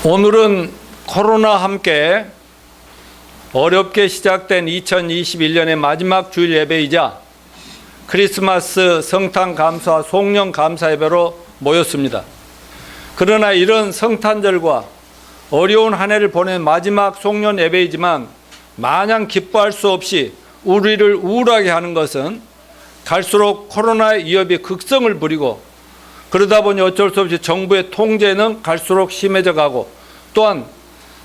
오늘은 코로나와 함께 어렵게 시작된 2021년의 마지막 주일 예배이자 크리스마스 성탄 감사 송년 감사 예배로 모였습니다. 그러나 이런 성탄절과 어려운 한 해를 보낸 마지막 송년 예배이지만 마냥 기뻐할 수 없이 우리를 우울하게 하는 것은 갈수록 코로나의 위협이 극성을 부리고 그러다 보니 어쩔 수 없이 정부의 통제는 갈수록 심해져 가고 또한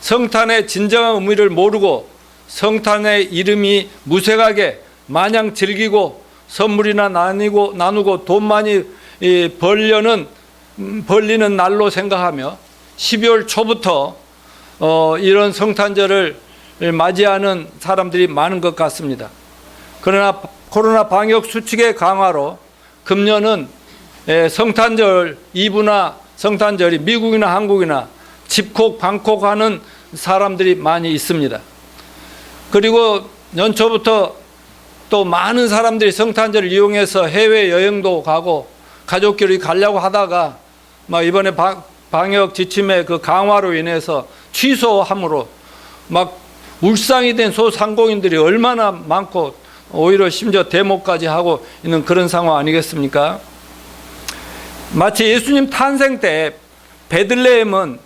성탄의 진정한 의미를 모르고 성탄의 이름이 무색하게 마냥 즐기고 선물이나 나누고 돈 많이 벌리는 날로 생각하며 12월 초부터 이런 성탄절을 맞이하는 사람들이 많은 것 같습니다. 그러나 코로나 방역 수칙의 강화로 금년은 성탄절 이브나 성탄절이 미국이나 한국이나 집콕 방콕하는 사람들이 많이 있습니다. 그리고 연초부터 또 많은 사람들이 성탄절을 이용해서 해외여행도 가고 가족끼리 가려고 하다가 막 이번에 방역 지침의 그 강화로 인해서 취소함으로 막 울상이 된 소상공인들이 얼마나 많고 오히려 심지어 데모까지 하고 있는 그런 상황 아니겠습니까? 마치 예수님 탄생 때 베들레헴은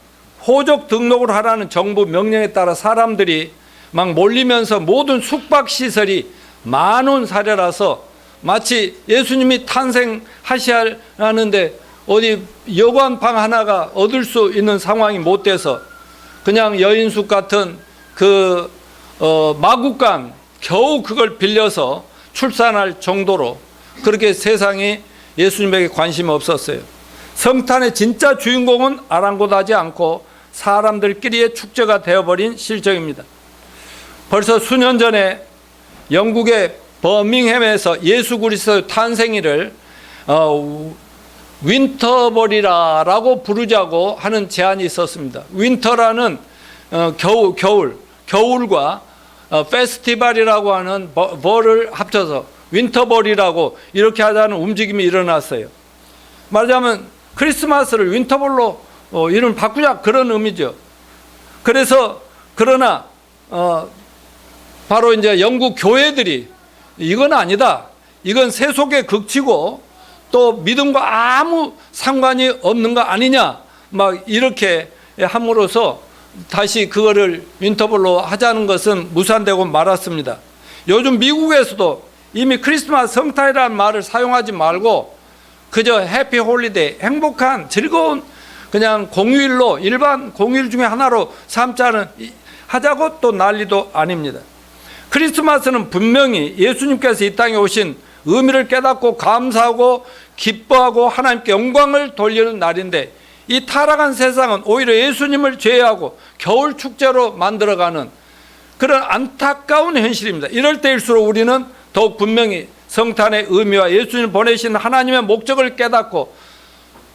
호적 등록을 하라는 정부 명령에 따라 사람들이 막 몰리면서 모든 숙박시설이 만원 사례라서 마치 예수님이 탄생하셔야 하는데 어디 여관 방 하나가 얻을 수 있는 상황이 못 돼서 그냥 여인숙 같은 그 마구간 겨우 그걸 빌려서 출산할 정도로 그렇게 세상이 예수님에게 관심이 없었어요. 성탄의 진짜 주인공은 아랑곳하지 않고 사람들끼리의 축제가 되어버린 실정입니다. 벌써 수년 전에 영국의 버밍햄에서 예수 그리스도의 탄생일을 윈터벌이라고 부르자고 하는 제안이 있었습니다. 윈터라는 겨울과 페스티벌이라고 하는 벌을 합쳐서 윈터벌이라고 이렇게 하자는 움직임이 일어났어요. 말하자면 크리스마스를 윈터벌로 이름 바꾸자 그런 의미죠. 그래서 그러나 바로 이제 영국 교회들이 이건 아니다. 이건 세속의 극치고 또 믿음과 아무 상관이 없는 거 아니냐. 막 이렇게 함으로써 다시 그거를 윈터벌로 하자는 것은 무산되고 말았습니다. 요즘 미국에서도 이미 크리스마스 성탄이라는 말을 사용하지 말고 그저 해피 홀리데이 행복한 즐거운 그냥 공휴일로 일반 공휴일 중에 하나로 삼자는 하자고 또 난리도 아닙니다. 크리스마스는 분명히 예수님께서 이 땅에 오신 의미를 깨닫고 감사하고 기뻐하고 하나님께 영광을 돌리는 날인데 이 타락한 세상은 오히려 예수님을 제외하고 겨울 축제로 만들어가는 그런 안타까운 현실입니다. 이럴 때일수록 우리는 더욱 분명히 성탄의 의미와 예수님을 보내신 하나님의 목적을 깨닫고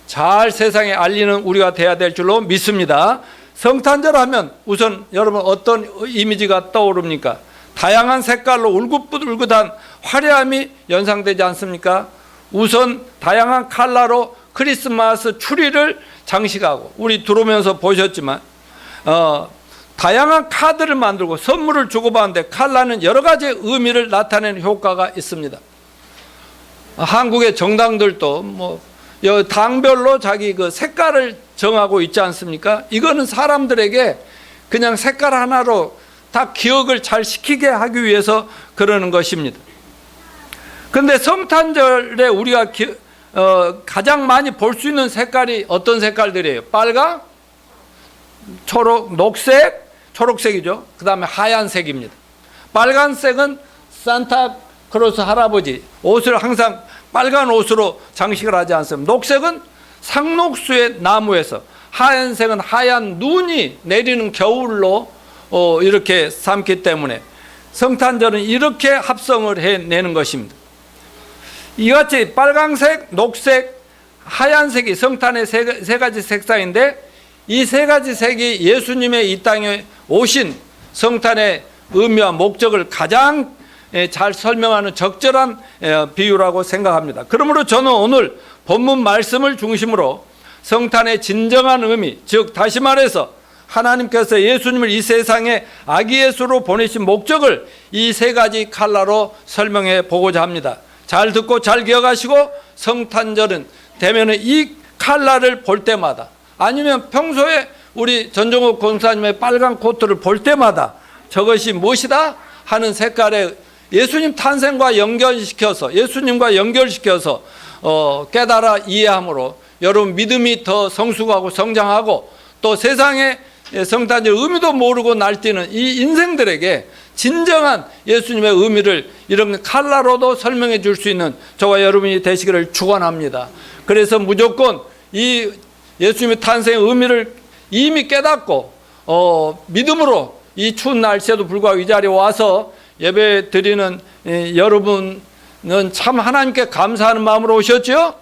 잘 세상에 알리는 우리가 돼야 될 줄로 믿습니다. 성탄절 하면 우선 여러분 어떤 이미지가 떠오릅니까? 다양한 색깔로 울긋불긋한 화려함이 연상되지 않습니까? 우선 다양한 컬러로 크리스마스 추리를 장식하고 우리 들어오면서 보셨지만 다양한 카드를 만들고 선물을 주고받는데 컬러는 여러 가지 의미를 나타내는 효과가 있습니다. 한국의 정당들도 뭐 당별로 자기 그 색깔을 정하고 있지 않습니까? 이거는 사람들에게 그냥 색깔 하나로 다 기억을 잘 시키게 하기 위해서 그러는 것입니다. 그런데 성탄절에 우리가 가장 많이 볼 수 있는 색깔이 어떤 색깔들이에요? 빨강, 초록, 녹색, 초록색이죠. 그 다음에 하얀색입니다. 빨간색은 산타크로스 할아버지 옷을 항상 빨간 옷으로 장식을 하지 않습니다. 녹색은 상록수의 나무에서, 하얀색은 하얀 눈이 내리는 겨울로 이렇게 삼기 때문에 성탄절은 이렇게 합성을 해내는 것입니다. 이같이 빨강색, 녹색, 하얀색이 성탄의 세 가지 색상인데 이 세 가지 색이 예수님의 이 땅에 오신 성탄의 의미와 목적을 가장 잘 설명하는 적절한 비유라고 생각합니다. 그러므로 저는 오늘 본문 말씀을 중심으로 성탄의 진정한 의미, 즉 다시 말해서 하나님께서 예수님을 이 세상에 아기 예수로 보내신 목적을 이 세 가지 칼라로 설명해 보고자 합니다. 잘 듣고 잘 기억하시고, 성탄절은 되면은 이 칼라를 볼 때마다, 아니면 평소에 우리 전종욱 권사님의 빨간 코트를 볼 때마다 저것이 무엇이다 하는 색깔의 예수님 탄생과 연결시켜서, 예수님과 연결시켜서 깨달아 이해함으로 여러분 믿음이 더 성숙하고 성장하고, 또 세상의 성탄절 의미도 모르고 날뛰는 이 인생들에게 진정한 예수님의 의미를 이런 칼라로도 설명해 줄 수 있는 저와 여러분이 되시기를 축원합니다. 그래서 무조건 이 예수님의 탄생의 의미를 이미 깨닫고 믿음으로 이 추운 날씨에도 불구하고 이 자리에 와서 예배 드리는 여러분은 참 하나님께 감사하는 마음으로 오셨죠?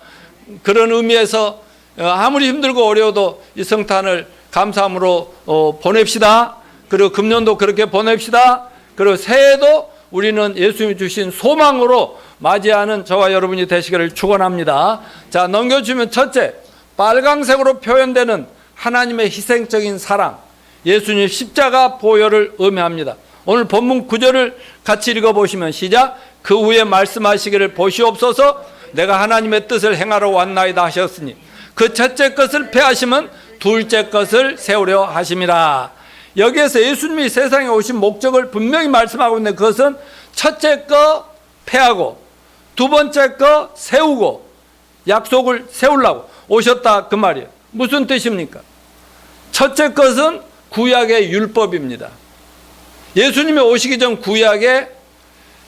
그런 의미에서 아무리 힘들고 어려워도 이 성탄을 감사함으로 보냅시다. 그리고 금년도 그렇게 보냅시다. 그리고 새해도 우리는 예수님이 주신 소망으로 맞이하는 저와 여러분이 되시기를 축원합니다. 자, 넘겨주면 첫째, 빨강색으로 표현되는 하나님의 희생적인 사랑, 예수님 십자가 보혈을 의미합니다. 오늘 본문 9절을 같이 읽어보시면 시작. 그 후에 말씀하시기를 보시옵소서 내가 하나님의 뜻을 행하러 왔나이다 하셨으니 그 첫째 것을 폐하시면 둘째 것을 세우려 하심이라. 여기에서 예수님이 세상에 오신 목적을 분명히 말씀하고 있는데, 그것은 첫째 거 폐하고 두 번째 거 세우고 약속을 세우려고 오셨다 그 말이에요. 무슨 뜻입니까? 첫째 것은 구약의 율법입니다. 예수님이 오시기 전 구약에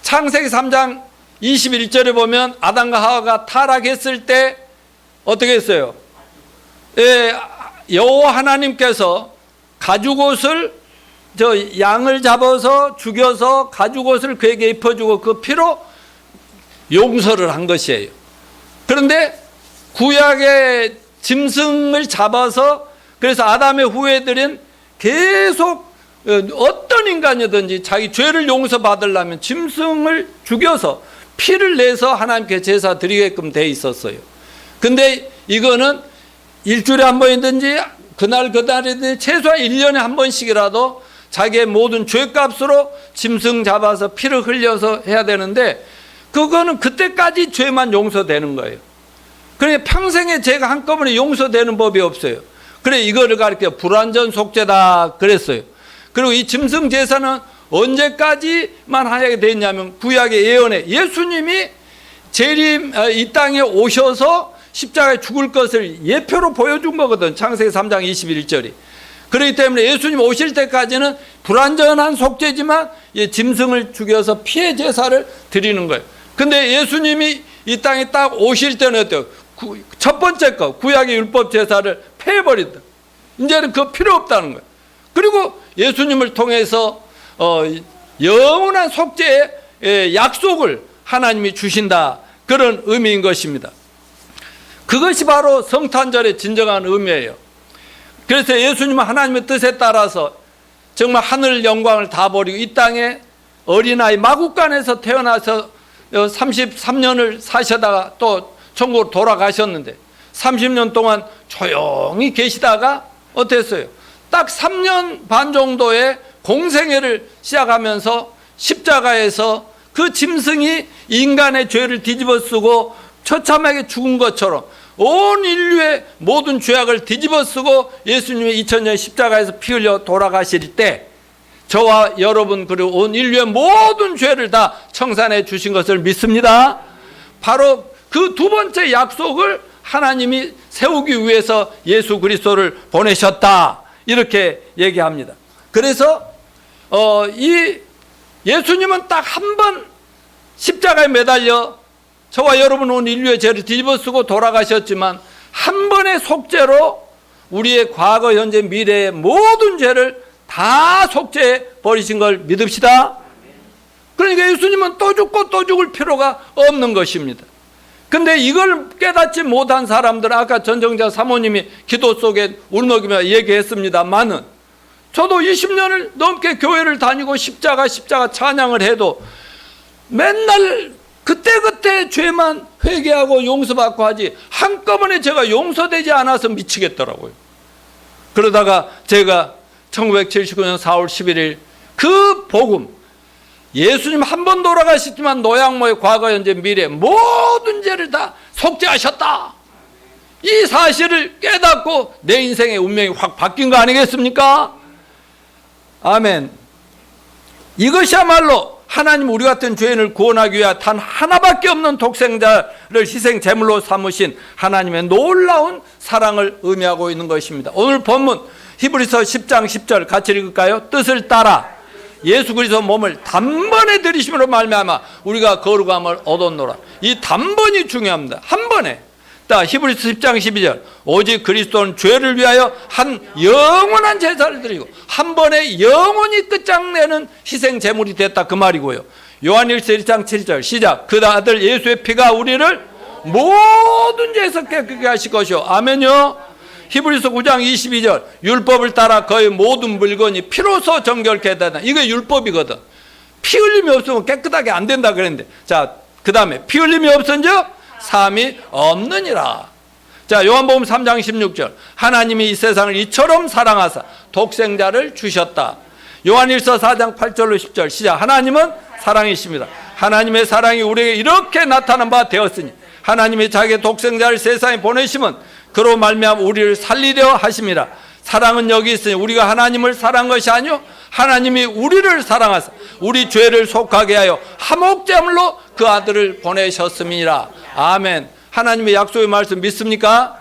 창세기 3장 21절에 보면 아담과 하와가 타락했을 때 어떻게 했어요? 여호와 하나님께서 가죽옷을, 양을 잡아서 죽여서 가죽옷을 그에게 입혀주고 그 피로 용서를 한 것이에요. 그런데 구약의 짐승을 잡아서, 그래서 아담의 후예들은 계속 어떤 인간이든지 자기 죄를 용서받으려면 짐승을 죽여서 피를 내서 하나님께 제사 드리게끔 돼 있었어요. 근데 이거는 일주일에 한 번이든지 그날이든지 최소한 1년에 한 번씩이라도 자기의 모든 죄값으로 짐승 잡아서 피를 흘려서 해야 되는데, 그거는 그때까지 죄만 용서되는 거예요. 그러니까 평생의 죄가 한꺼번에 용서되는 법이 없어요. 그래 이거를 가리켜 불완전 속죄다 그랬어요. 그리고 이 짐승 제사는 언제까지만 하게 됐냐면 구약의 예언에 예수님이 재림 이 땅에 오셔서 십자가에 죽을 것을 예표로 보여준 거거든. 창세기 3장 21절이. 그렇기 때문에 예수님 오실 때까지는 불완전한 속죄지만 짐승을 죽여서 피해 제사를 드리는 거예요. 근데 예수님이 이 땅에 딱 오실 때는 어때요? 첫 번째 거 구약의 율법 제사를 폐해버린다. 이제는 그거 필요 없다는 거예요. 그리고 예수님을 통해서 영원한 속죄의 약속을 하나님이 주신다, 그런 의미인 것입니다. 그것이 바로 성탄절의 진정한 의미예요. 그래서 예수님은 하나님의 뜻에 따라서 정말 하늘 영광을 다 버리고 이 땅에 어린아이 마구간에서 태어나서 33년을 사시다가 또 천국으로 돌아가셨는데 30년 동안 조용히 계시다가 어땠어요? 딱 3년 반 정도의 공생애를 시작하면서 십자가에서 그 짐승이 인간의 죄를 뒤집어쓰고 처참하게 죽은 것처럼 온 인류의 모든 죄악을 뒤집어쓰고 예수님이 2000년 십자가에서 피 흘려 돌아가실 때 저와 여러분 그리고 온 인류의 모든 죄를 다 청산해 주신 것을 믿습니다. 바로 그 두 번째 약속을 하나님이 세우기 위해서 예수 그리스도를 보내셨다, 이렇게 얘기합니다. 그래서 이 예수님은 딱 한 번 십자가에 매달려 저와 여러분 온 인류의 죄를 뒤집어쓰고 돌아가셨지만 한 번의 속죄로 우리의 과거, 현재, 미래의 모든 죄를 다 속죄해 버리신 걸 믿읍시다. 그러니까 예수님은 또 죽고 또 죽을 필요가 없는 것입니다. 근데 이걸 깨닫지 못한 사람들, 아까 전정자 사모님이 기도 속에 울먹이며 얘기했습니다만은 저도 20년을 넘게 교회를 다니고 십자가 찬양을 해도 맨날 그때그때 죄만 회개하고 용서받고 하지 한꺼번에 제가 용서되지 않아서 미치겠더라고요. 그러다가 제가 1979년 4월 11일 그 복음, 예수님 한 번 돌아가셨지만 노양모의 과거, 현재, 미래 모든 죄를 다 속죄하셨다. 이 사실을 깨닫고 내 인생의 운명이 확 바뀐 거 아니겠습니까? 아멘. 이것이야말로 하나님 우리 같은 죄인을 구원하기 위해 단 하나밖에 없는 독생자를 희생 제물로 삼으신 하나님의 놀라운 사랑을 의미하고 있는 것입니다. 오늘 본문 히브리서 10장 10절 같이 읽을까요? 뜻을 따라 예수 그리스도 몸을 단번에 들이심으로 말미암아 우리가 거룩함을 얻었노라. 이 단번이 중요합니다. 한 번에. 자, 히브리서 10장 12절 오직 그리스도는 죄를 위하여 한 영원한 제사를 드리고 한 번에 영원히 끝장내는 희생 제물이 됐다, 그 말이고요. 요한일서 1장 7절 시작. 그 아들 예수의 피가 우리를 모든 죄에서 깨끗게 하실 것이요. 아멘요. 히브리서 9장 22절 율법을 따라 거의 모든 물건이 피로서 정결케 되다. 이게 율법이거든. 피 흘림이 없으면 깨끗하게 안 된다 그랬는데, 자, 그 다음에 피 흘림이 없은즉 삶이 없느니라. 자, 요한복음 3장 16절 하나님이 이 세상을 이처럼 사랑하사 독생자를 주셨다. 요한일서 4장 8절로 10절 시작. 하나님은 사랑이십니다. 하나님의 사랑이 우리에게 이렇게 나타난 바 되었으니 하나님이 자기의 독생자를 세상에 보내심은 그로 말미암아 우리를 살리려 하심이라. 사랑은 여기 있으니 우리가 하나님을 사랑한 것이 아니요 하나님이 우리를 사랑하사 우리 죄를 속하게 하여 화목제물로 그 아들을 보내셨음이라. 아멘. 하나님의 약속의 말씀 믿습니까?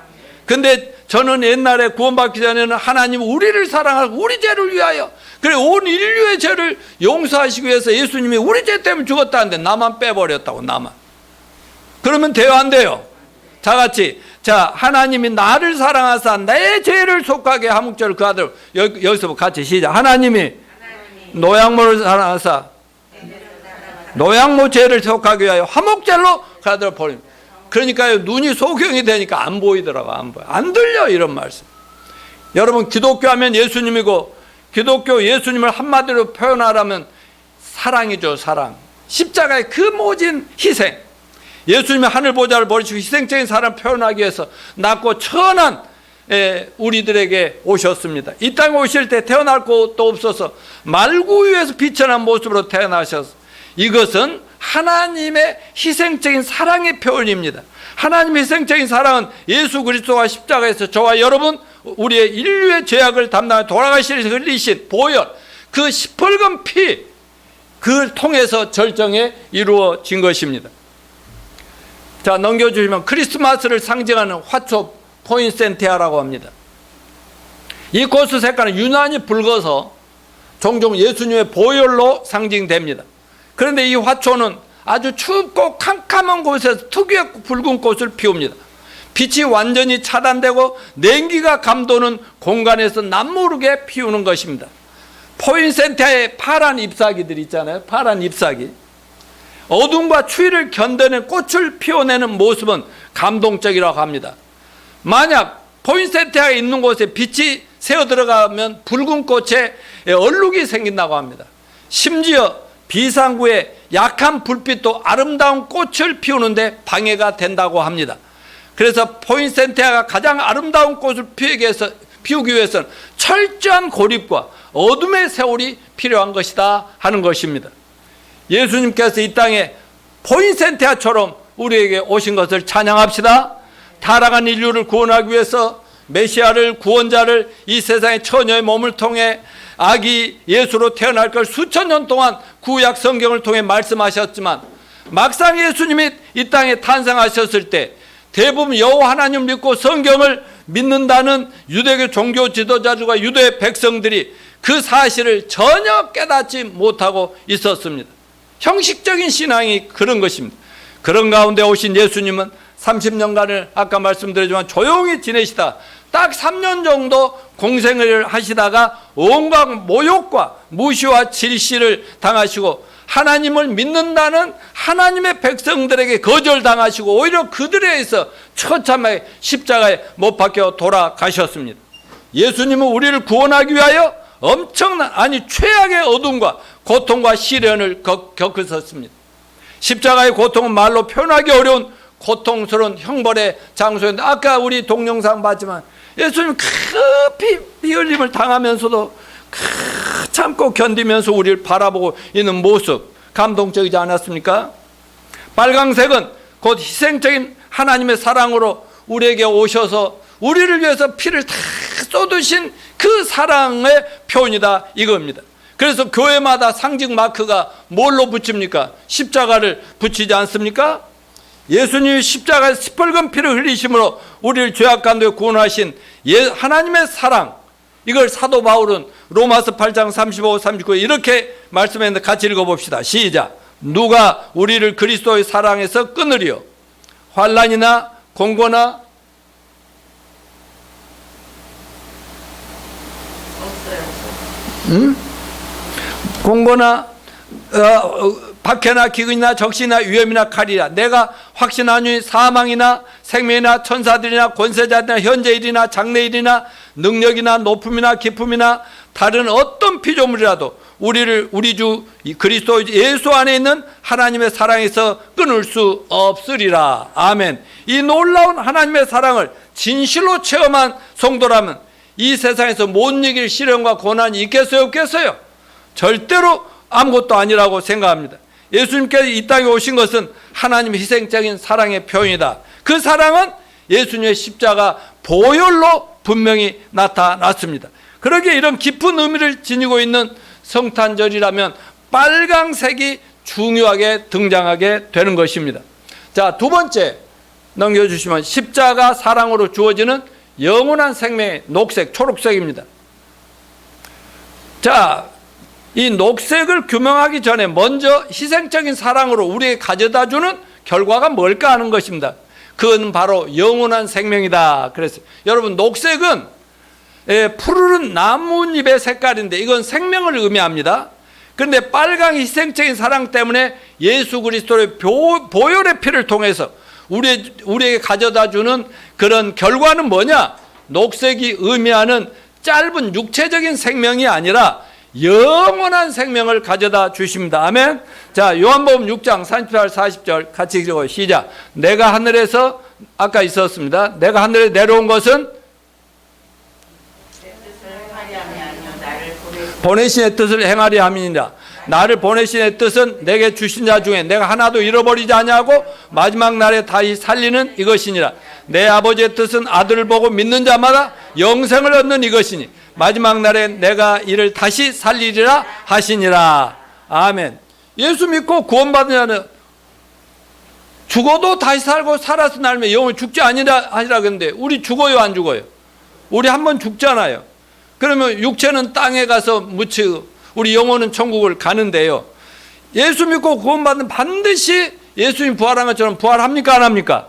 근데 저는 옛날에 구원받기 전에는 하나님 우리를 사랑하고 우리 죄를 위하여, 그래 온 인류의 죄를 용서하시기 위해서 예수님이 우리 죄 때문에 죽었다는데 나만 빼버렸다고. 나만. 그러면 돼요 안 돼요? 다 같이. 자, 하나님이 나를 사랑하사 내 죄를 속하게 화목제를 그 아들. 여기서 같이 시작. 하나님이 노양모를 사랑하사 노양모 죄를 속하게 위하여 화목제로 그 아들을 보냅니다. 그러니까요, 눈이 소경이 되니까 안 보이더라고. 안 보여. 안 들려, 이런 말씀. 여러분, 기독교 하면 예수님이고, 기독교 예수님을 한마디로 표현하라면 사랑이죠. 사랑. 십자가의 그 모진 희생. 예수님이 하늘 보좌를 버리시고 희생적인 사랑을 표현하기 위해서 낮고 천한 우리들에게 오셨습니다. 이 땅에 오실 때 태어날 곳도 없어서 말구 위에서 비천한 모습으로 태어나셔서, 이것은 하나님의 희생적인 사랑의 표현입니다. 하나님의 희생적인 사랑은 예수 그리스도가 십자가에서 저와 여러분, 우리의 인류의 죄악을 담당해 돌아가시면서 흘리신 보혈, 그 시뻘건 피, 그걸 통해서 절정에 이루어진 것입니다. 자, 넘겨주시면 크리스마스를 상징하는 화초 포인센티아라고 합니다. 이 꽃의 색깔은 유난히 붉어서 종종 예수님의 보혈로 상징됩니다. 그런데 이 화초는 아주 춥고 캄캄한 곳에서 특유의 붉은 꽃을 피웁니다. 빛이 완전히 차단되고 냉기가 감도는 공간에서 남모르게 피우는 것입니다. 포인센티아의 파란 잎사귀들 있잖아요. 파란 잎사귀. 어둠과 추위를 견뎌낸 꽃을 피워내는 모습은 감동적이라고 합니다. 만약 포인센티아가 있는 곳에 빛이 새어 들어가면 붉은 꽃에 얼룩이 생긴다고 합니다. 심지어 비상구에 약한 불빛도 아름다운 꽃을 피우는데 방해가 된다고 합니다. 그래서 포인센티아가 가장 아름다운 꽃을 피우기 위해서는 철저한 고립과 어둠의 세월이 필요한 것이다 하는 것입니다. 예수님께서 이 땅에 포인센티아처럼 우리에게 오신 것을 찬양합시다. 타락한 인류를 구원하기 위해서 메시아를, 구원자를 이 세상의 처녀의 몸을 통해 아기 예수로 태어날 걸 수천 년 동안 구약 성경을 통해 말씀하셨지만, 막상 예수님이 이 땅에 탄생하셨을 때 대부분 여호와 하나님 믿고 성경을 믿는다는 유대교 종교 지도자들과 유대 백성들이 그 사실을 전혀 깨닫지 못하고 있었습니다. 형식적인 신앙이 그런 것입니다. 그런 가운데 오신 예수님은 30년간을 아까 말씀드렸지만 조용히 지내시다 딱 3년 정도 공생을 하시다가 온갖 모욕과 무시와 질시를 당하시고 하나님을 믿는다는 하나님의 백성들에게 거절당하시고 오히려 그들에 의해서 처참하게 십자가에 못 박혀 돌아가셨습니다. 예수님은 우리를 구원하기 위하여 엄청난, 아니 최악의 어둠과 고통과 시련을 겪으셨습니다. 십자가의 고통은 말로 표현하기 어려운 고통스러운 형벌의 장소인데, 아까 우리 동영상 봤지만 예수님 그 피 흘림을 당하면서도 참고 견디면서 우리를 바라보고 있는 모습, 감동적이지 않았습니까? 빨강색은 곧 희생적인 하나님의 사랑으로 우리에게 오셔서 우리를 위해서 피를 다 쏟으신 그 사랑의 표현이다 이겁니다. 그래서 교회마다 상징 마크가 뭘로 붙입니까? 십자가를 붙이지 않습니까? 예수님이 십자가에 시뻘건 피를 흘리심으로 우리를 죄악 가운데 구원하신 하나님의 사랑, 이걸 사도 바울은 로마서 8장 35, 39에 이렇게 말씀했는데 같이 읽어봅시다. 시작. 누가 우리를 그리스도의 사랑에서 끊으리요? 환난이나 공고나 공고나 박해나 기근이나 적시나 위험이나 칼이라. 내가 확신하니 사망이나 생명이나 천사들이나 권세자들이나 현재일이나 장래일이나 능력이나 높음이나 깊음이나 다른 어떤 피조물이라도 우리를 우리 주 그리스도 예수 안에 있는 하나님의 사랑에서 끊을 수 없으리라. 아멘. 이 놀라운 하나님의 사랑을 진실로 체험한 성도라면 이 세상에서 못 이길 시련과 고난이 있겠어요, 없겠어요? 절대로 아무것도 아니라고 생각합니다. 예수님께서 이 땅에 오신 것은 하나님의 희생적인 사랑의 표현이다. 그 사랑은 예수님의 십자가 보혈로 분명히 나타났습니다. 그러기에 이런 깊은 의미를 지니고 있는 성탄절이라면 빨강색이 중요하게 등장하게 되는 것입니다. 자, 두 번째 넘겨주시면 십자가 사랑으로 주어지는 영원한 생명의 녹색, 초록색입니다. 자, 이 녹색을 규명하기 전에 먼저 희생적인 사랑으로 우리에게 가져다주는 결과가 뭘까 하는 것입니다. 그건 바로 영원한 생명이다. 그래서 여러분, 녹색은 푸르른 나뭇잎의 색깔인데 이건 생명을 의미합니다. 그런데 빨강 희생적인 사랑 때문에 예수 그리스도의 보혈의 피를 통해서 우리에게 가져다주는 그런 결과는 뭐냐? 녹색이 의미하는 짧은 육체적인 생명이 아니라 영원한 생명을 가져다 주십니다. 아멘. 자, 요한복음 6장 38, 40절 같이 읽어 시작. 내가 하늘에서 아까 있었습니다. 내가 하늘에 내려온 것은 보내신의 뜻을 행하리 함이니라. 나를 보내신의 뜻은 내게 주신 자 중에 내가 하나도 잃어버리지 아니하고 마지막 날에 다시 살리는 이것이니라. 내 아버지의 뜻은 아들을 보고 믿는 자마다 영생을 얻는 이것이니 마지막 날에 내가 이를 다시 살리리라 하시니라. 아멘. 예수 믿고 구원받은 자는 죽어도 다시 살고 살아서 날면 영원히 죽지 아니라 하시라 그랬는데 우리 죽어요, 안 죽어요? 우리 한번 죽잖아요. 그러면 육체는 땅에 가서 묻히고 우리 영혼은 천국을 가는데요. 예수 믿고 구원받는 반드시 예수님 부활한 것처럼 부활합니까, 안 합니까?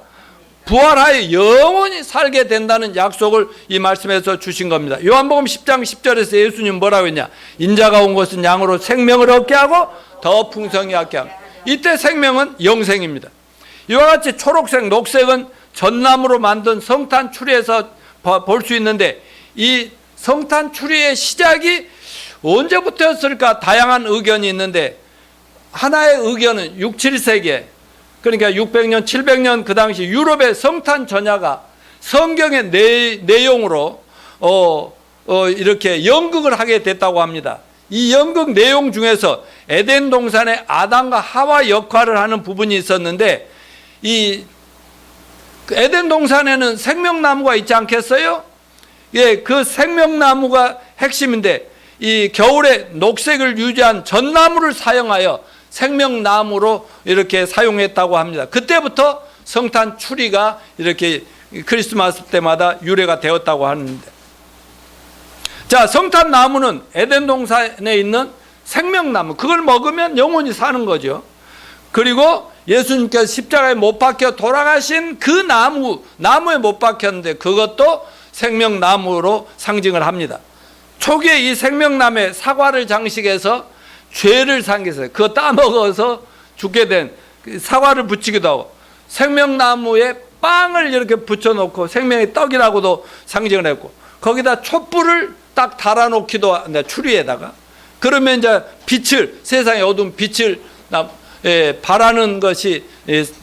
부활하여 영원히 살게 된다는 약속을 이 말씀에서 주신 겁니다. 요한복음 10장 10절에서 예수님 뭐라고 했냐? 인자가 온 것은 양으로 생명을 얻게 하고 더 풍성히 얻게 하고. 이때 생명은 영생입니다. 이와 같이 초록색, 녹색은 전나무로 만든 성탄 추리에서 볼 수 있는데 이 성탄 추리의 시작이 언제부터였을까 다양한 의견이 있는데 하나의 의견은 6, 7세기에 그러니까 600년, 700년 그 당시 유럽의 성탄 전야가 성경의 내용으로 이렇게 연극을 하게 됐다고 합니다. 이 연극 내용 중에서 에덴 동산의 아담과 하와 역할을 하는 부분이 있었는데 이 에덴 동산에는 생명나무가 있지 않겠어요? 예, 그 생명나무가 핵심인데 이 겨울에 녹색을 유지한 전나무를 사용하여 생명나무로 이렇게 사용했다고 합니다. 그때부터 성탄 추리가 이렇게 크리스마스 때마다 유래가 되었다고 하는데, 자, 성탄 나무는 에덴 동산에 있는 생명나무, 그걸 먹으면 영원히 사는 거죠. 그리고 예수님께서 십자가에 못 박혀 돌아가신 그 나무에 못 박혔는데 그것도 생명나무로 상징을 합니다. 초기에 이 생명나무에 사과를 장식해서 죄를 상기해서 그거 따먹어서 죽게 된 사과를 붙이기도 하고 생명나무에 빵을 이렇게 붙여놓고 생명의 떡이라고도 상징을 했고 거기다 촛불을 딱 달아놓기도 한다, 추리에다가. 그러면 이제 빛을, 세상의 어두운 빛을 바라는 것이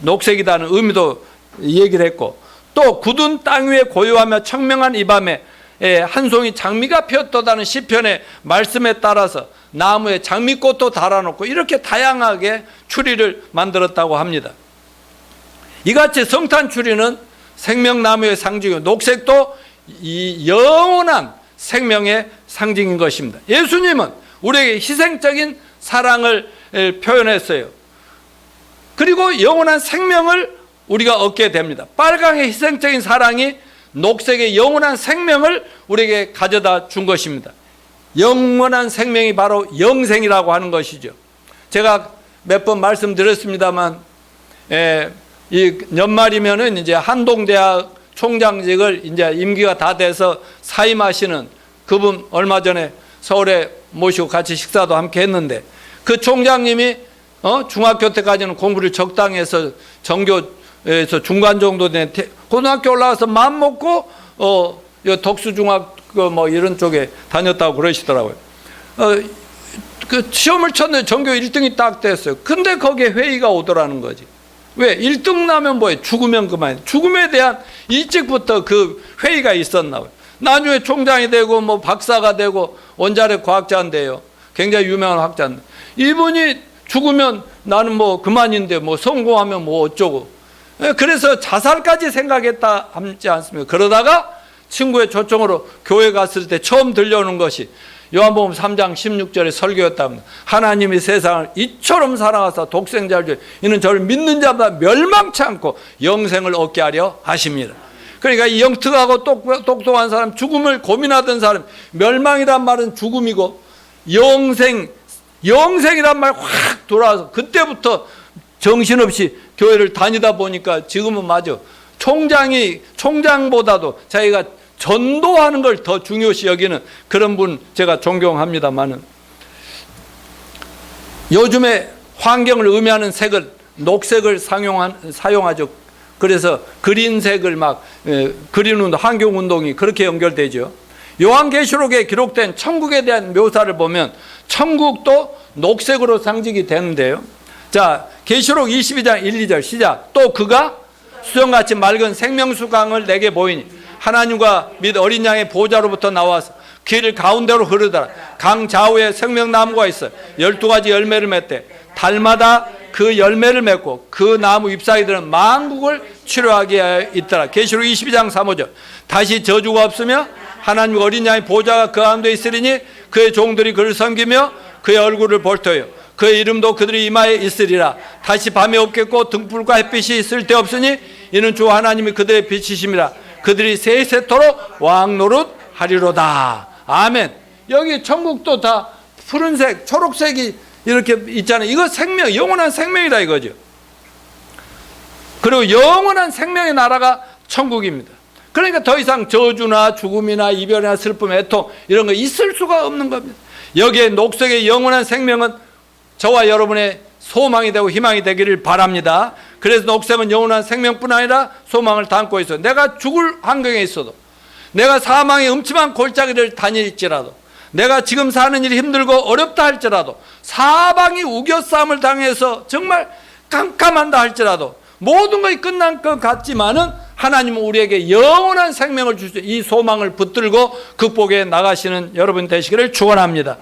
녹색이라는 의미도 얘기를 했고 또 굳은 땅 위에 고요하며 청명한 이 밤에 한 송이 장미가 피었도다는 시편의 말씀에 따라서 나무에 장미꽃도 달아놓고 이렇게 다양하게 추리를 만들었다고 합니다. 이같이 성탄 추리는 생명나무의 상징이고 녹색도 이 영원한 생명의 상징인 것입니다. 예수님은 우리에게 희생적인 사랑을 표현했어요. 그리고 영원한 생명을 우리가 얻게 됩니다. 빨강의 희생적인 사랑이 녹색의 영원한 생명을 우리에게 가져다 준 것입니다. 영원한 생명이 바로 영생이라고 하는 것이죠. 제가 몇 번 말씀드렸습니다만, 이 연말이면은 이제 한동대학 총장직을 이제 임기가 다 돼서 사임하시는 그분 얼마 전에 서울에 모시고 같이 식사도 함께 했는데, 그 총장님이 중학교 때까지는 공부를 적당히 해서 전교에서 중간 정도 된 고등학교 올라가서 마음 먹고 덕수중학교 뭐 이런 쪽에 다녔다고 그러시더라고요. 그 시험을 쳤는데 전교 1등이 딱 됐어요. 근데 거기에 회의가 오더라는 거지. 왜? 1등 나면 뭐해? 죽으면 그만. 죽음에 대한 일찍부터 그 회의가 있었나 봐요. 나중에 총장이 되고 뭐 박사가 되고 원자력 과학자인데요. 굉장히 유명한 학자인데, 이분이 죽으면 나는 뭐 그만인데 뭐 성공하면 뭐 어쩌고. 그래서 자살까지 생각했다 하지 않습니까? 그러다가 친구의 초청으로 교회 갔을 때 처음 들려오는 것이 요한복음 3장 16절의 설교였답니다. 하나님이 세상을 이처럼 사랑하사 독생자를 주어 이는 저를 믿는 자마다 멸망치 않고 영생을 얻게 하려 하십니다. 그러니까 이 영특하고 똑똑한 사람, 죽음을 고민하던 사람, 멸망이란 말은 죽음이고 영생이란 말 확 돌아와서 그때부터 정신없이 교회를 다니다 보니까 지금은 맞아. 총장보다도 자기가 전도하는 걸 더 중요시 여기는 그런 분 제가 존경합니다만은, 요즘에 환경을 의미하는 색을 녹색을 사용하죠. 그래서 그린색을 막 그린운동, 환경운동이 그렇게 연결되죠. 요한계시록에 기록된 천국에 대한 묘사를 보면 천국도 녹색으로 상징이 되는데요. 자, 계시록 22장 1, 2절 시작. 또 그가 수정같이 맑은 생명수강을 내게 보이니 하나님과 및 어린 양의 보좌로부터 나와서 길 가운데로 흐르더라. 강 좌우에 생명나무가 있어 12가지 열매를 맺대. 달마다 그 열매를 맺고 그 나무 잎사귀들은 만국을 치료하게 하여 있더라. 계시록 22장 3, 5절 다시 저주가 없으며 하나님과 어린 양의 보좌가 그 가운데 있으리니 그의 종들이 그를 섬기며 그의 얼굴을 볼 터요. 그의 이름도 그들의 이마에 있으리라. 다시 밤이 없겠고 등불과 햇빛이 있을 데 없으니 이는 주 하나님이 그들의 빛이심이라. 그들이 세세토록 왕노릇 하리로다. 아멘. 여기 천국도 다 푸른색, 초록색이 이렇게 있잖아요. 이거 생명, 영원한 생명이다 이거죠. 그리고 영원한 생명의 나라가 천국입니다. 그러니까 더 이상 저주나 죽음이나 이별이나 슬픔, 애통 이런 거 있을 수가 없는 겁니다. 여기에 녹색의 영원한 생명은 저와 여러분의 소망이 되고 희망이 되기를 바랍니다. 그래서 녹색은 영원한 생명뿐 아니라 소망을 담고 있어요. 내가 죽을 환경에 있어도, 내가 사망의 음침한 골짜기를 다닐지라도, 내가 지금 사는 일이 힘들고 어렵다 할지라도, 사방이 우겨싸움을 당해서 정말 깜깜한다 할지라도, 모든 것이 끝난 것 같지만은 하나님은 우리에게 영원한 생명을 주시죠. 이 소망을 붙들고 극복해 나가시는 여러분 되시기를 축원합니다.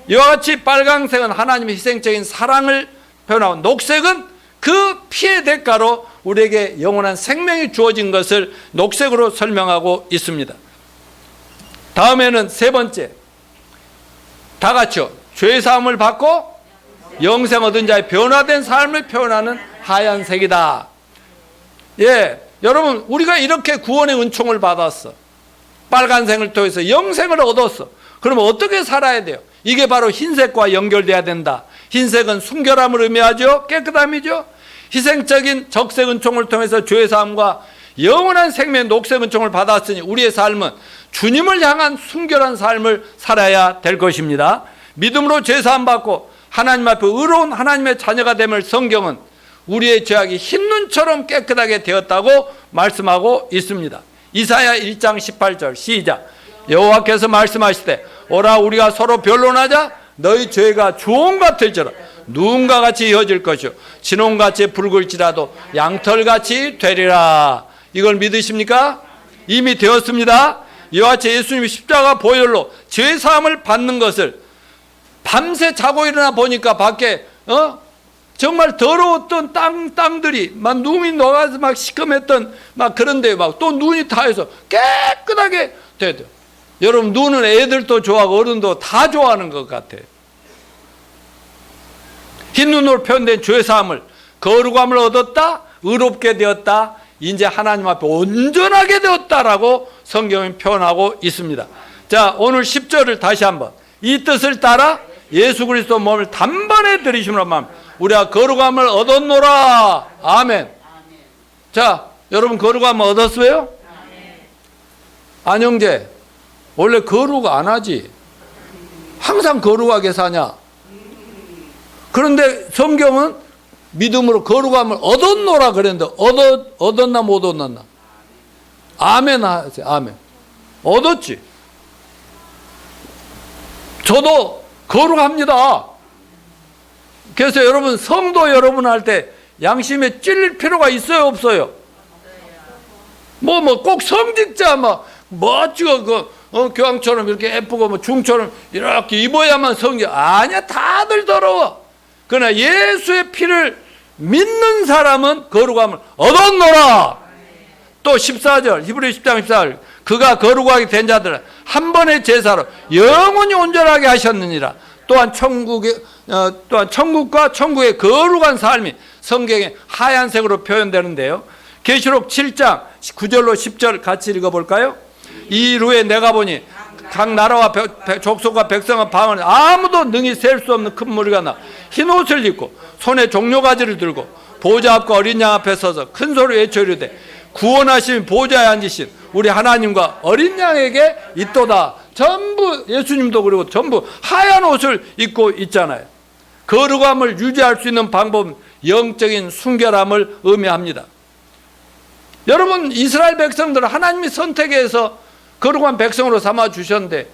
이와 같이 빨강색은 하나님의 희생적인 사랑을 표현하고, 녹색은 그 피의 대가로 우리에게 영원한 생명이 주어진 것을 녹색으로 설명하고 있습니다. 다음에는 세 번째, 다 같이요. 죄사함을 받고 영생 얻은 자의 변화된 삶을 표현하는 하얀색이다. 예, 여러분, 우리가 이렇게 구원의 은총을 받았어. 빨간색을 통해서 영생을 얻었어. 그러면 어떻게 살아야 돼요? 이게 바로 흰색과 연결돼야 된다. 흰색은 순결함을 의미하죠. 깨끗함이죠. 희생적인 적색 은총을 통해서 죄사함과 영원한 생명의 녹색 은총을 받았으니 우리의 삶은 주님을 향한 순결한 삶을 살아야 될 것입니다. 믿음으로 죄사함 받고 하나님 앞에 의로운 하나님의 자녀가 됨을 성경은 우리의 죄악이 흰눈처럼 깨끗하게 되었다고 말씀하고 있습니다. 이사야 1장 18절 시작. 여호와께서 말씀하시되 오라 우리가 서로 변론하자. 너희 죄가 주홍같을지라 누군가 같이 이어질 것이요 진홍같이 붉을지라도 양털같이 되리라. 이걸 믿으십니까? 이미 되었습니다. 이와 같이 예수님이 십자가 보혈로 죄사함을 받는 것을 밤새 자고 일어나 보니까 밖에 정말 더러웠던 땅들이 막 눈이 녹아서 막 시커맸던 막 그런데 막 또 눈이 타해서 깨끗하게 되죠. 여러분, 눈은 애들도 좋아하고 어른도 다 좋아하는 것 같아요. 흰 눈으로 표현된 죄사함을, 거룩함을 얻었다, 의롭게 되었다, 이제 하나님 앞에 온전하게 되었다라고 성경이 표현하고 있습니다. 자, 오늘 10절을 다시 한번, 이 뜻을 따라 예수 그리스도 몸을 단번에 들이심으로 마음 우리가 거룩함을 얻었노라. 아멘. 자, 여러분 거룩함을 얻었어요? 안영재, 원래 거룩 안 하지. 항상 거룩하게 사냐. 그런데 성경은 믿음으로 거룩함을 얻었노라 그랬는데 얻었나 못 얻었나? 아멘 하세요. 아멘. 얻었지. 저도 거룩합니다. 그래서 여러분, 성도 여러분 할 때 양심에 찔릴 필요가 있어요, 없어요? 꼭 성직자 멋지고 교황처럼 이렇게 예쁘고 중처럼 이렇게 입어야만 성직. 아니야, 다들 더러워. 그러나 예수의 피를 믿는 사람은 거룩함을 얻었노라. 또 14절, 히브리 10장 14절, 그가 거룩하게 된 자들은 한 번의 제사로 영원히 온전하게 하셨느니라. 또한 천국과 천국의 거룩한 삶이 성경에 하얀색으로 표현되는데요. 계시록 7장 9절로 10절 같이 읽어볼까요? 이후에 내가 보니 각 나라와 족속과 백성과 방언 아무도 능히 셀 수 없는 큰 무리가 나 흰 옷을 입고 손에 종려가지를 들고 보좌 앞과 어린 양 앞에 서서 큰 소리 외쳐 이르되 구원하신 보좌에 앉으신 우리 하나님과 어린 양에게 있도다. 전부 예수님도 그리고 전부 하얀 옷을 입고 있잖아요. 거룩함을 유지할 수 있는 방법은 영적인 순결함을 의미합니다. 여러분, 이스라엘 백성들은 하나님이 선택해서 거룩한 백성으로 삼아 주셨는데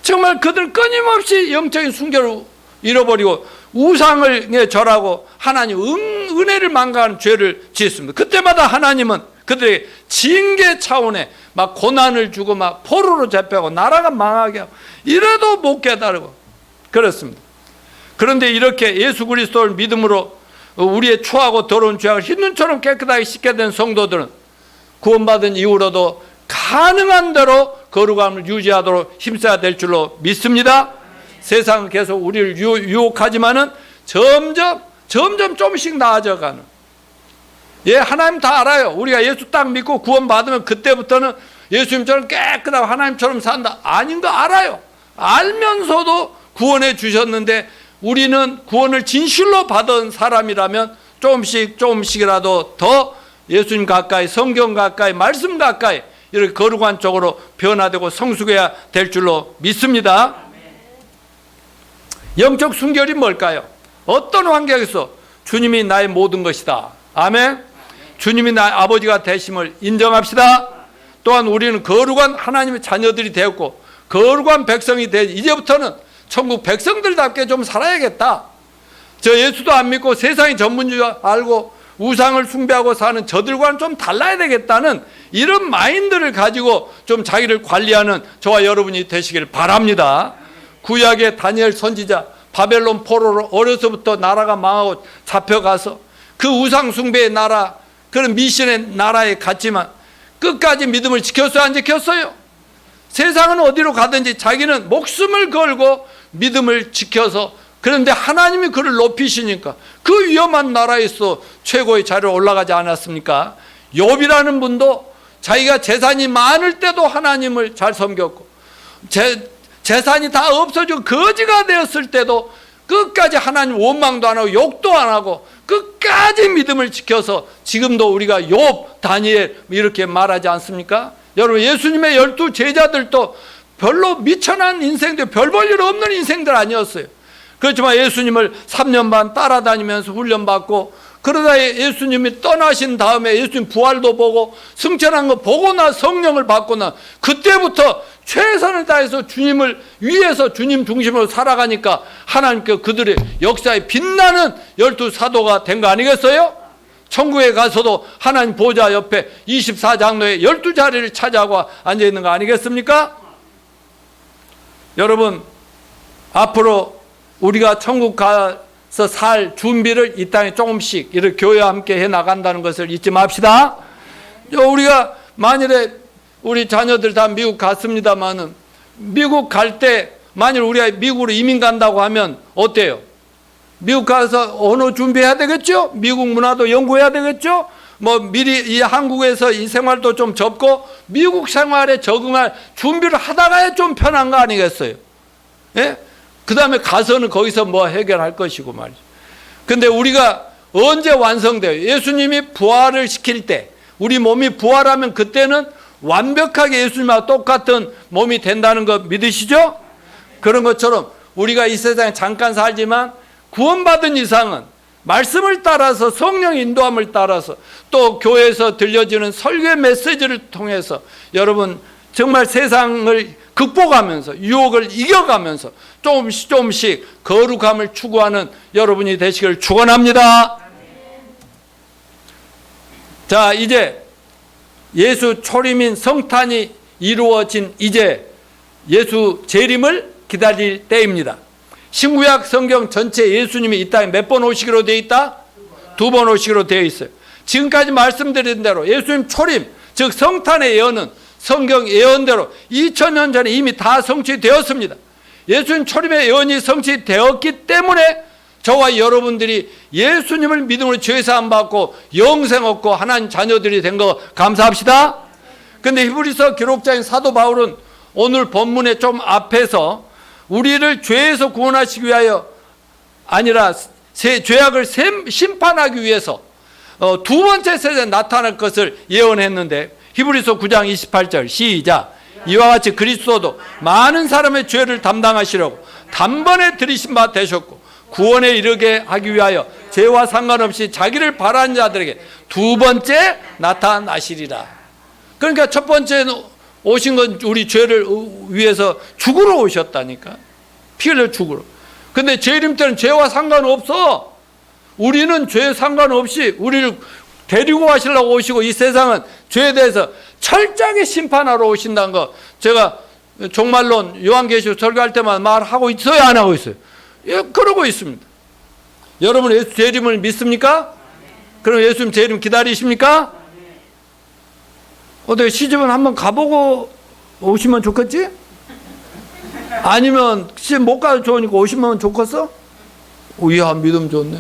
정말 그들 끊임없이 영적인 순결을 잃어버리고 우상을 절하고 하나님 은혜를 망가하는 죄를 지었습니다. 그때마다 하나님은 그들에게 징계 차원의 막 고난을 주고 막 포로로 잡혀가고 나라가 망하게 하고 이래도 못 깨달고 그렇습니다. 그런데 이렇게 예수 그리스도를 믿음으로 우리의 추하고 더러운 죄악을 흰눈처럼 깨끗하게 씻게 된 성도들은 구원받은 이후로도 가능한 대로 거룩함을 유지하도록 힘써야 될 줄로 믿습니다. 세상은 계속 우리를 유혹하지만은 점점 조금씩 나아져가는. 하나님 다 알아요. 우리가 예수 딱 믿고 구원받으면 그때부터는 예수님처럼 깨끗하고 하나님처럼 산다. 아닌 거 알아요. 알면서도 구원해 주셨는데 우리는 구원을 진실로 받은 사람이라면 조금씩이라도 더 예수님 가까이, 성경 가까이, 말씀 가까이 이렇게 거룩한 쪽으로 변화되고 성숙해야 될 줄로 믿습니다. 영적 순결이 뭘까요? 어떤 환경에서 주님이 나의 모든 것이다. 아멘. 주님이 나의 아버지가 되심을 인정합시다. 또한 우리는 거룩한 하나님의 자녀들이 되었고 거룩한 백성이 되 이제부터는 천국 백성들답게 좀 살아야겠다. 저 예수도 안 믿고 세상이 전부인 줄 알고 우상을 숭배하고 사는 저들과는 좀 달라야 되겠다는 이런 마인드를 가지고 좀 자기를 관리하는 저와 여러분이 되시길 바랍니다. 구약의 다니엘 선지자 바벨론 포로로 어려서부터 나라가 망하고 잡혀가서 그 우상 숭배의 나라, 그런 미신의 나라에 갔지만 끝까지 믿음을 지켰어요, 안 지켰어요? 세상은 어디로 가든지 자기는 목숨을 걸고 믿음을 지켜서, 그런데 하나님이 그를 높이시니까 그 위험한 나라에서 최고의 자리로 올라가지 않았습니까? 욥이라는 분도 자기가 재산이 많을 때도 하나님을 잘 섬겼고 재산이 다 없어지고 거지가 되었을 때도 끝까지 하나님 원망도 안 하고 욕도 안 하고 끝까지 믿음을 지켜서 지금도 우리가 욥, 다니엘 이렇게 말하지 않습니까? 여러분, 예수님의 12 제자들도 별로 미천한 인생들, 별 볼 일 없는 인생들 아니었어요. 그렇지만 예수님을 3년 반 따라다니면서 훈련받고, 그러다 예수님이 떠나신 다음에 예수님 부활도 보고 승천한 거 보고 나 성령을 받고 나 그때부터 최선을 다해서 주님을 위해서 주님 중심으로 살아가니까 하나님께 그들의 역사에 빛나는 12 사도가 된 거 아니겠어요? 천국에 가서도 하나님 보좌 옆에 24장로의 12자리를 차지하고 앉아 있는 거 아니겠습니까? 여러분, 앞으로 우리가 천국 가서 살 준비를 이 땅에 조금씩 이렇게 교회와 함께 해 나간다는 것을 잊지 맙시다. 우리가 만일에 우리 자녀들 다 미국 갔습니다마는 미국 갈 때 만일 우리가 미국으로 이민 간다고 하면 어때요? 미국 가서 언어 준비해야 되겠죠? 미국 문화도 연구해야 되겠죠? 뭐 미리 이 한국에서 이 생활도 좀 접고 미국 생활에 적응할 준비를 하다가야 좀 편한 거 아니겠어요? 예? 그 다음에 가서는 거기서 뭐 해결할 것이고 말이죠. 근데 우리가 언제 완성돼요? 예수님이 부활을 시킬 때, 우리 몸이 부활하면 그때는 완벽하게 예수님과 똑같은 몸이 된다는 거 믿으시죠? 그런 것처럼 우리가 이 세상에 잠깐 살지만 구원받은 이상은 말씀을 따라서 성령 인도함을 따라서 또 교회에서 들려지는 설교의 메시지를 통해서 여러분 정말 세상을 극복하면서 유혹을 이겨가면서 조금씩 거룩함을 추구하는 여러분이 되시길 축원합니다. 자, 이제 예수 초림인 성탄이 이루어진 이제 예수 재림을 기다릴 때입니다. 신구약 성경 전체 예수님이 이 땅에 몇 번 오시기로 되어 있다? 2번 오시기로 되어 있어요. 지금까지 말씀드린 대로 예수님 초림, 즉 성탄의 예언은 성경 예언대로 2000년 전에 이미 다 성취되었습니다. 예수님 초림의 예언이 성취되었기 때문에 저와 여러분들이 예수님을 믿음으로 죄사함 받고 영생 얻고 하나님 자녀들이 된 거 감사합시다. 그런데 히브리서 기록자인 사도 바울은 오늘 본문의 좀 앞에서 우리를 죄에서 구원하시기 위하여 아니라 죄악을 심판하기 위해서 두 번째 세대에 나타날 것을 예언했는데 히브리서 9장 28절 시작. 이와 같이 그리스도도 많은 사람의 죄를 담당하시려고 단번에 들이신 바 되셨고 구원에 이르게 하기 위하여 죄와 상관없이 자기를 바라는 자들에게 두 번째 나타나시리라. 그러니까 첫 번째 오신 건 우리 죄를 위해서 죽으러 오셨다니까. 피 흘려 죽으러. 근데 재림 때는 죄와 상관없어. 우리는 죄 상관없이 우리를 데리고 가시려고 오시고 이 세상은 죄에 대해서 철저하게 심판하러 오신다는 거 제가 종말론 요한계시록 설교할 때만 말하고 있어요, 안 하고 있어요? 예, 그러고 있습니다. 여러분 예수 재림을 믿습니까? 그럼 예수님 재림 기다리십니까? 어떻게 시집은 한번 가보고 오시면 좋겠지? 아니면 시집 못 가도 좋으니까 오시면 좋겠어? 이야, 믿음 좋네.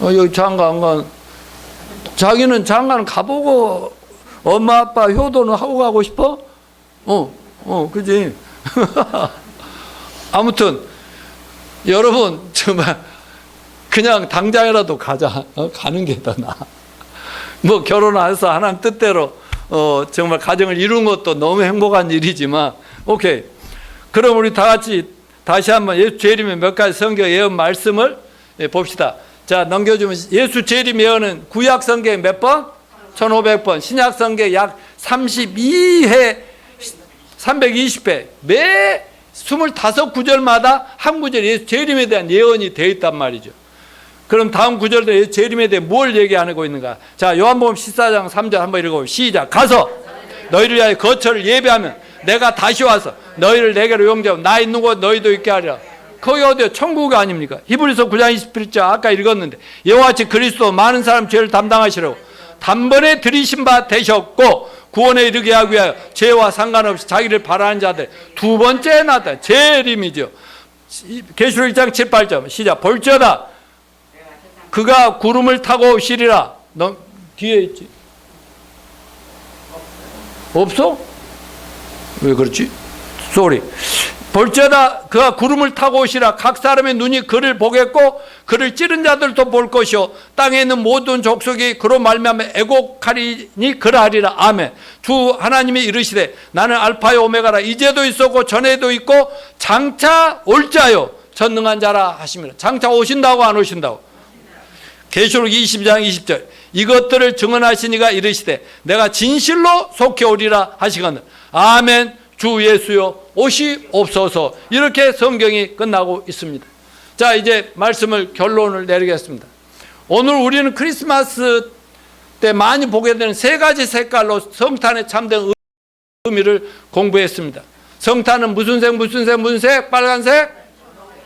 여기 장가 안 가. 자기는 장가는 가보고 엄마 아빠 효도는 하고 가고 싶어? 그지? 아무튼 여러분 정말 그냥 당장이라도 가자. 가는 게 더 나아. 뭐 결혼해서 하나님 뜻대로 정말 가정을 이룬 것도 너무 행복한 일이지만 오케이. 그럼 우리 다 같이 다시 한번 예수 재림의 몇 가지 성경 예언 말씀을 봅시다. 자, 넘겨주면 예수 재림 예언은 구약 성경 몇 번? 1500번. 신약 성경 약 32회 320회 매 25구절마다 한 구절 예수 재림에 대한 예언이 되어 있단 말이죠. 그럼 다음 구절도 예수 재림에 대해 뭘 얘기하고 있는가? 자, 요한복음 14장 3절 한번 읽어보면 시작. 가서 너희를 위하여 거처를 예배하면 내가 다시 와서 너희를 내게로 용접하고 나 있는 곳 너희도 있게 하리라. 거기 어디요? 천국 아닙니까? 히브리서 9장 21절 아까 읽었는데 이와 같이 그리스도 많은 사람 죄를 담당하시려고 단번에 들이신 바 되셨고 구원에 이르게 하기 위하여 죄와 상관없이 자기를 바라는 자들 두 번째 나타나 재림이죠. 계시록 1장 7, 8절 시작. 볼지어다 그가 구름을 타고 오시리라. 너 뒤에 있지? 없어? 왜 그렇지? 쏘리. 볼지어다 그가 구름을 타고 오시라. 각 사람의 눈이 그를 보겠고 그를 찌른 자들도 볼 것이요 땅에 있는 모든 족속이 그로 말미암아 애곡하리니 그러하리라. 아멘. 주 하나님이 이르시되 나는 알파요 오메가라. 이제도 있었고 전에도 있고 장차 올 자요 전능한 자라 하시니라. 장차 오신다고 안 오신다고? 계시록 20장 20절 이것들을 증언하시니가 이르시되 내가 진실로 속히 오리라 하시거늘. 아멘. 주 예수여 오시옵소서. 이렇게 성경이 끝나고 있습니다. 자, 이제 말씀을 결론을 내리겠습니다. 오늘 우리는 크리스마스 때 많이 보게 되는 세 가지 색깔로 성탄에 참된 의미를 공부했습니다. 성탄은 무슨 색, 무슨 색, 무슨 색? 빨간색,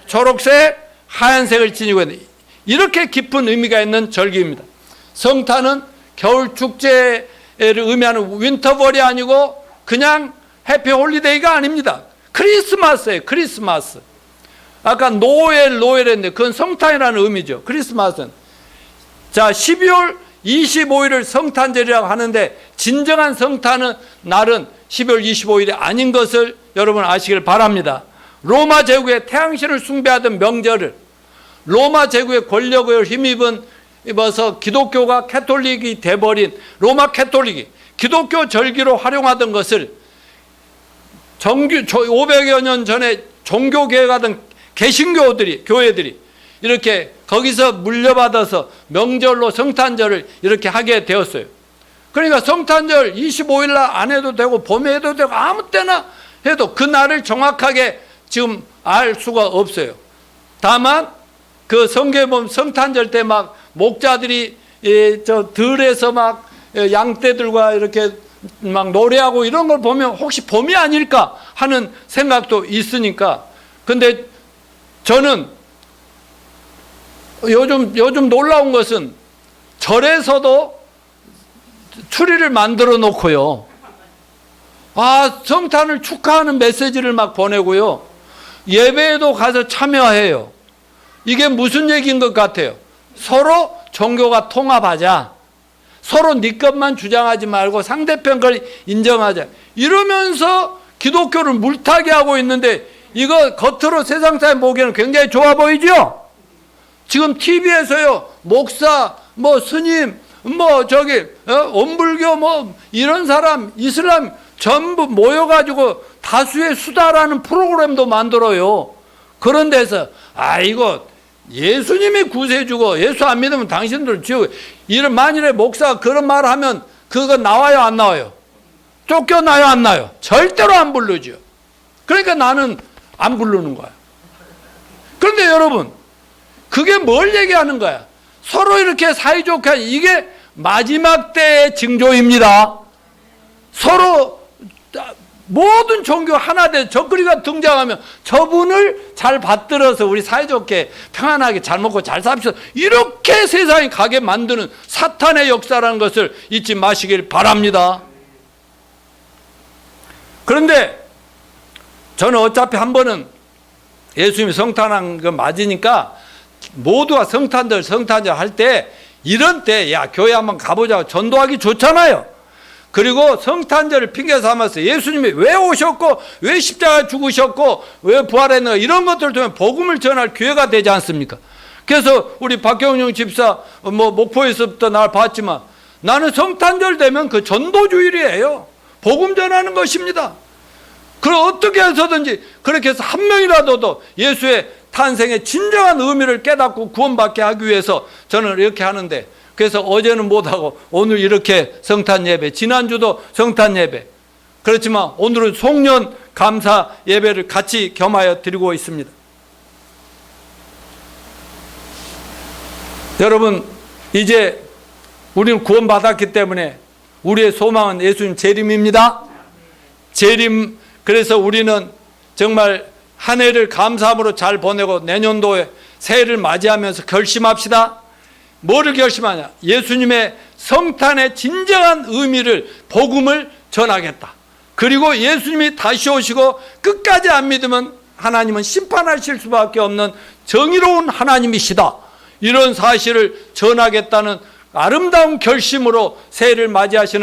초록색, 하얀색을 지니고 있는 이렇게 깊은 의미가 있는 절기입니다. 성탄은 겨울 축제를 의미하는 윈터볼이 아니고 그냥 해피 홀리데이가 아닙니다. 크리스마스예요. 크리스마스. 아까 노엘했는데 그건 성탄이라는 의미죠. 크리스마스는. 자, 12월 25일을 성탄절이라고 하는데 진정한 성탄은 날은 12월 25일이 아닌 것을 여러분 아시길 바랍니다. 로마 제국의 태양신을 숭배하던 명절을 로마 제국의 권력을 힘입어서 기독교가 캐톨릭이 돼버린 로마 캐톨릭이 기독교 절기로 활용하던 것을 500여 년 전에 종교개혁하던 개신교들이 교회들이 이렇게 거기서 물려받아서 명절로 성탄절을 이렇게 하게 되었어요. 그러니까 성탄절 25일 날 안 해도 되고 봄에 해도 되고 아무 때나 해도 그 날을 정확하게 지금 알 수가 없어요. 다만 그 성경에 보면 성탄절 때 막 목자들이 저 들에서 막 양떼들과 이렇게 막 노래하고 이런 걸 보면 혹시 봄이 아닐까 하는 생각도 있으니까. 근데 저는 요즘 놀라운 것은 절에서도 추리를 만들어 놓고요. 성탄을 축하하는 메시지를 막 보내고요. 예배에도 가서 참여해요. 이게 무슨 얘기인 것 같아요? 서로 종교가 통합하자. 서로 네 것만 주장하지 말고 상대편 걸 인정하자. 이러면서 기독교를 물타기 하고 있는데 이거 겉으로 세상 사람 보기에는 굉장히 좋아 보이죠? 지금 TV에서요, 목사, 스님, 원불교 이런 사람, 이슬람 전부 모여가지고 다수의 수다라는 프로그램도 만들어요. 그런 데서, 이거 예수님이 구세주고 예수 안 믿으면 당신들 지옥. 이런 만일에 목사가 그런 말을 하면 그거 나와요, 안 나와요? 쫓겨나요, 안 나요? 절대로 안 부르죠. 그러니까 나는 안 부르는 거야. 그런데 여러분, 그게 뭘 얘기하는 거야? 서로 이렇게 사이좋게 이게 마지막 때의 징조입니다. 서로 모든 종교 하나 돼 적그리가 등장하면 저분을 잘 받들어서 우리 사이좋게 평안하게 잘 먹고 잘 삽시다. 이렇게 세상이 가게 만드는 사탄의 역사라는 것을 잊지 마시길 바랍니다. 그런데 저는 어차피 한 번은 예수님이 성탄한 거 맞으니까 모두가 성탄절 할 때 이런 때 교회 한번 가보자고 전도하기 좋잖아요. 그리고 성탄절을 핑계 삼아서 예수님이 왜 오셨고 왜 십자가 죽으셨고 왜 부활했는가 이런 것들을 통해 복음을 전할 기회가 되지 않습니까? 그래서 우리 박경영 집사 목포에서부터 날 봤지만 나는 성탄절 되면 그 전도주일이에요. 복음 전하는 것입니다. 그럼 어떻게 해서든지 그렇게 해서 한 명이라도 예수의 탄생의 진정한 의미를 깨닫고 구원받게 하기 위해서 저는 이렇게 하는데, 그래서 어제는 못하고 오늘 이렇게 성탄 예배, 지난주도 성탄 예배, 그렇지만 오늘은 송년 감사 예배를 같이 겸하여 드리고 있습니다. 여러분, 이제 우리는 구원받았기 때문에 우리의 소망은 예수님 재림입니다. 재림. 그래서 우리는 정말 한 해를 감사함으로 잘 보내고 내년도에 새해를 맞이하면서 결심합시다. 뭐를 결심하냐? 예수님의 성탄의 진정한 의미를, 복음을 전하겠다. 그리고 예수님이 다시 오시고 끝까지 안 믿으면 하나님은 심판하실 수밖에 없는 정의로운 하나님이시다. 이런 사실을 전하겠다는 아름다운 결심으로 새해를 맞이하시는